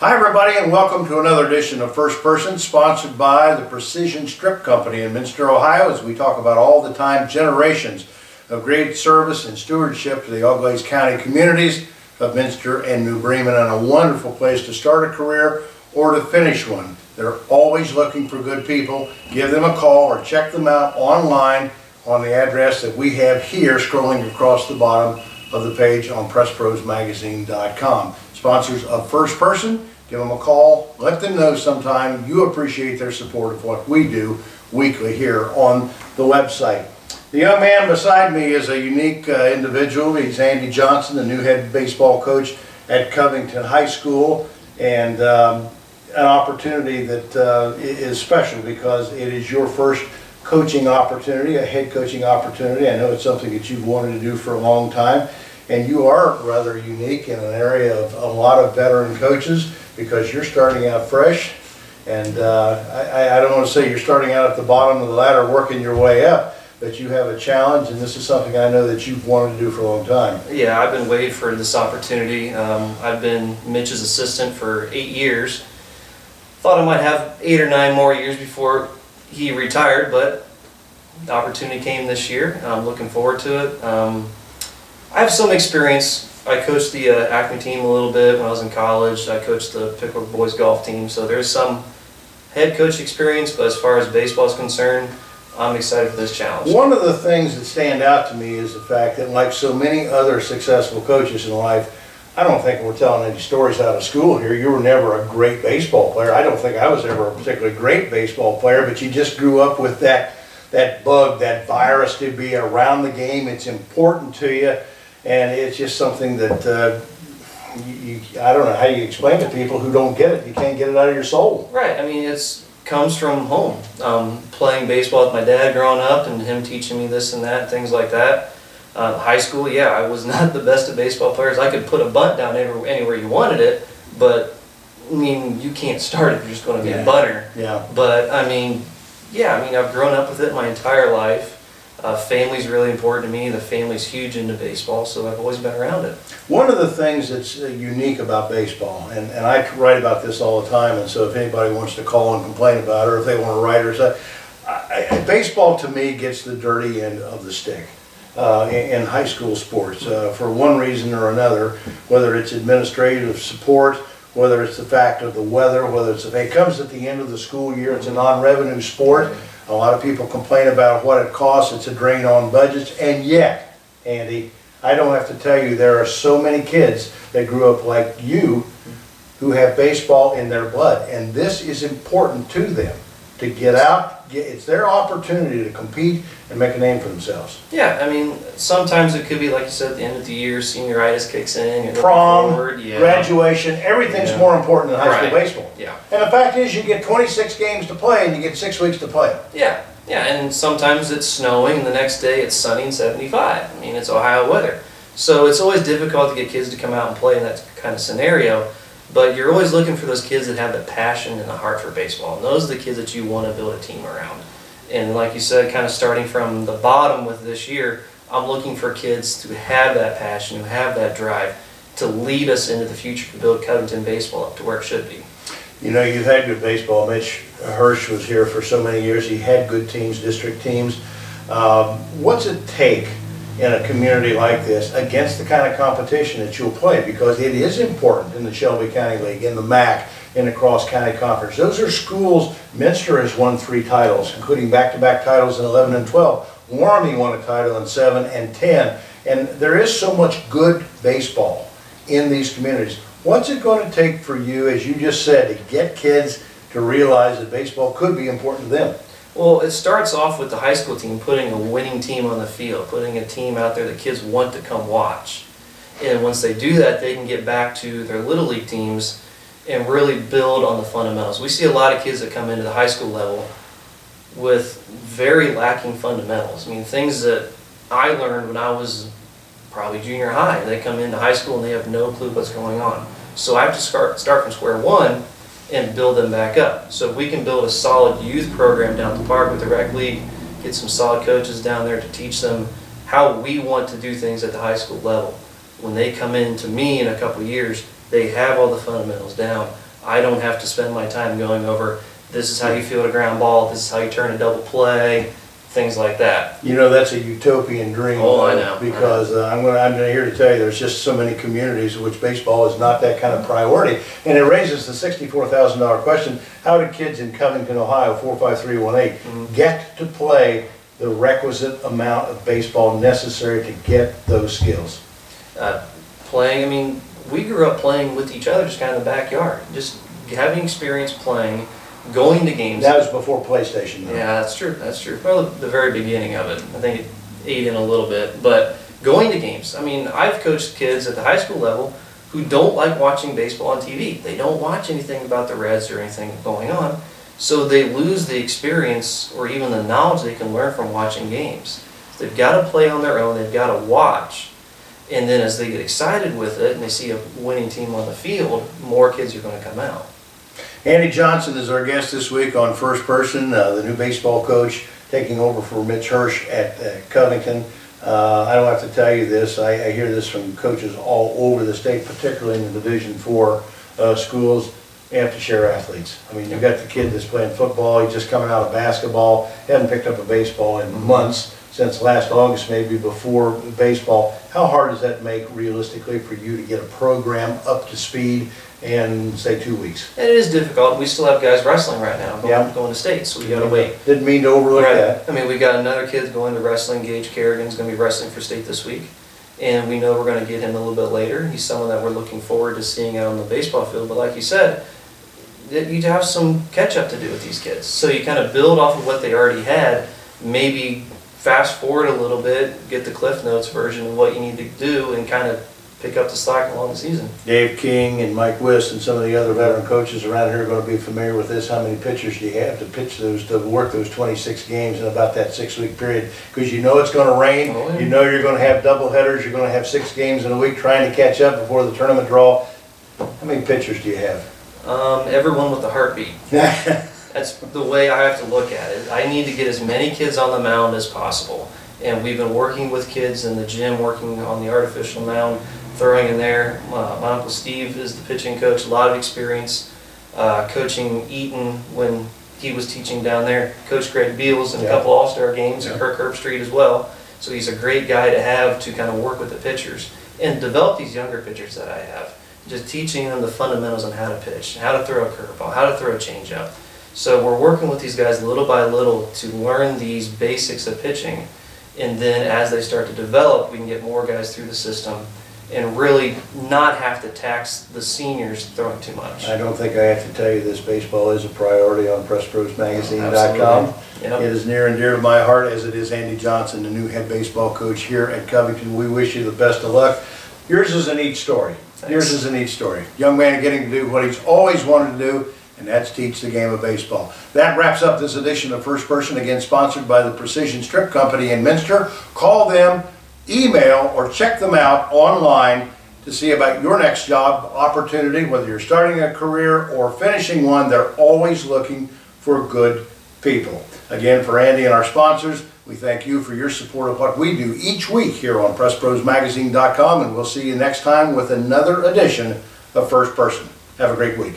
Hi everybody, and welcome to another edition of First Person, sponsored by the Precision Strip Company in Minster, Ohio, as we talk about all the time generations of great service and stewardship to the Auglaize County communities of Minster and New Bremen, and a wonderful place to start a career or to finish one. They're always looking for good people. Give them a call or check them out online on the address that we have here scrolling across the bottom of the page on PressProsMagazine.com. Sponsors of First Person, give them a call, let them know sometime you appreciate their support of what we do weekly here on the website. The young man beside me is a unique individual. He's Andy Johnson, the new head baseball coach at Covington High School, and an opportunity that is special because it is your first coaching opportunity, a head coaching opportunity. I know it's something that you've wanted to do for a long time, and you are rather unique in an area of a lot of veteran coaches because you're starting out fresh, and I don't want to say you're starting out at the bottom of the ladder working your way up, but you have a challenge, and this is something I know that you've wanted to do for a long time. Yeah, I've been waiting for this opportunity. I've been Mitch's assistant for 8 years. Thought I might have 8 or 9 more years before he retired, but the opportunity came this year. I'm looking forward to it. I have some experience. I coached the Acme team a little bit when I was in college. I coached the Pickwick boys golf team, so there's some head coach experience, but as far as baseball is concerned, I'm excited for this challenge. One of the things that stand out to me is the fact that, like so many other successful coaches in life, I don't think we're telling any stories out of school here. You were never a great baseball player. I don't think I was ever a particularly great baseball player, but you just grew up with that bug, that virus to be around the game. It's important to you, and it's just something that I don't know how you explain to people who don't get it. You can't get it out of your soul. Right. I mean, it comes from home. Playing baseball with my dad growing up and him teaching me this and that, things like that. High school, yeah, I was not the best of baseball players. I could put a bunt down anywhere you wanted it, but I mean, you can't start if you're just going to be a bunter. Yeah. But I mean, yeah, I mean, I've grown up with it my entire life. Family's really important to me. The family's huge into baseball, so I've always been around it. One of the things that's unique about baseball, and I write about this all the time, and so if anybody wants to call and complain about it, or if they want to write or something, baseball to me gets the dirty end of the stick. In high school sports, for one reason or another, whether it's administrative support, whether it's the fact of the weather, whether it's if it comes at the end of the school year, it's a non-revenue sport. A lot of people complain about what it costs. It's a drain on budgets, and yet, Andy, I don't have to tell you, there are so many kids that grew up like you who have baseball in their blood, and this is important to them to get out. It's their opportunity to compete and make a name for themselves. Yeah, I mean, sometimes it could be, like you said, at the end of the year, senioritis kicks in, you're prom, forward, graduation, everything's more important than high school baseball. Yeah. And the fact is, you get 26 games to play, and you get 6 weeks to play. Yeah, yeah, and sometimes it's snowing, and the next day it's sunny and 75. I mean, it's Ohio weather. So it's always difficult to get kids to come out and play in that kind of scenario. But you're always looking for those kids that have the passion and the heart for baseball. And those are the kids that you want to build a team around. And like you said, kind of starting from the bottom with this year, I'm looking for kids to have that passion, who have that drive to lead us into the future to build Covington baseball up to where it should be. You know, you've had good baseball. Mitch Hirsch was here for so many years. He had good teams, district teams. What's it take in a community like this against the kind of competition that you'll play, because it is important in the Shelby County League, in the MAC, in the Cross County Conference. Those are schools. Minster has won 3 titles, including back-to-back titles in 11 and 12. Warmy won a title in 7 and 10. And there is so much good baseball in these communities. What's it going to take for you, as you just said, to get kids to realize that baseball could be important to them? Well, it starts off with the high school team putting a winning team on the field, putting a team out there that kids want to come watch. And once they do that, they can get back to their little league teams and really build on the fundamentals. We see a lot of kids that come into the high school level with very lacking fundamentals. I mean, things that I learned when I was probably junior high. They come into high school and they have no clue what's going on. So I have to start from square one and build them back up. So if we can build a solid youth program down at the park with the rec league, get some solid coaches down there to teach them how we want to do things at the high school level. When they come in to me in a couple of years, they have all the fundamentals down. I don't have to spend my time going over, this is how you field a ground ball, this is how you turn a double play, things like that. You know, that's a utopian dream. Oh, I know. Because I'm here to tell you, there's just so many communities in which baseball is not that kind of priority. And it raises the $64,000 question, how do kids in Covington, Ohio, 45318, get to play the requisite amount of baseball necessary to get those skills? Playing, I mean, we grew up playing with each other just kind of in the backyard. Just having experience playing, going to games. That was before PlayStation, though. Yeah, that's true, that's true. Well, the very beginning of it. I think it ate in a little bit. But going to games, I mean, I've coached kids at the high school level who don't like watching baseball on TV. They don't watch anything about the Reds or anything going on. So they lose the experience or even the knowledge they can learn from watching games. They've got to play on their own, they've got to watch. And then as they get excited with it and they see a winning team on the field, more kids are going to come out. Andy Johnson is our guest this week on First Person, the new baseball coach taking over for Mitch Hirsch at Covington. I don't have to tell you this, I hear this from coaches all over the state, particularly in the Division IV schools. You have to share athletes. I mean, you've got the kid that's playing football, he's just coming out of basketball, hasn't picked up a baseball in months, since last August, maybe before baseball. How hard does that make realistically for you to get a program up to speed in, say, 2 weeks? And it is difficult. We still have guys wrestling right now, going to state, so we got to wait. Didn't mean to overlook that. I mean, we got another kid going to wrestling. Gage Kerrigan's going to be wrestling for state this week. And we know we're going to get him a little bit later. He's someone that we're looking forward to seeing out on the baseball field. But like you said, you have some catch-up to do with these kids. So you kind of build off of what they already had, maybe fast forward a little bit, get the Cliff Notes version of what you need to do, and kind of pick up the slack along the season. Dave King and Mike Wist and some of the other veteran coaches around here are going to be familiar with this. How many pitchers do you have to pitch those, to work those 26 games in about that 6-week period? Because you know it's going to rain, you know you're going to have double headers, you're going to have 6 games in a week trying to catch up before the tournament draw. How many pitchers do you have? Everyone with a heartbeat. That's the way I have to look at it. I need to get as many kids on the mound as possible. And we've been working with kids in the gym, working on the artificial mound, throwing in there. My Uncle Steve is the pitching coach, a lot of experience coaching Eaton when he was teaching down there. Coach Greg Beals in a couple All-Star games and Kirk Herbstreit as well. So he's a great guy to have to kind of work with the pitchers and develop these younger pitchers that I have. Just teaching them the fundamentals on how to pitch, how to throw a curveball, how to throw a changeup. So we're working with these guys little by little to learn these basics of pitching, and then as they start to develop, we can get more guys through the system and really not have to tax the seniors throwing too much. I don't think I have to tell you this, baseball is a priority on PressProsMagazine.com. Yep. It is near and dear to my heart, as it is Andy Johnson, the new head baseball coach here at Covington. We wish you the best of luck. Yours is a neat story. Thanks. Yours is a neat story. Young man getting to do what he's always wanted to do, and that's teach the game of baseball. That wraps up this edition of First Person, again sponsored by the Precision Strip Company in Minster. Call them, email, or check them out online to see about your next job opportunity, whether you're starting a career or finishing one. They're always looking for good people. Again, for Andy and our sponsors, we thank you for your support of what we do each week here on PressProsMagazine.com, and we'll see you next time with another edition of First Person. Have a great week.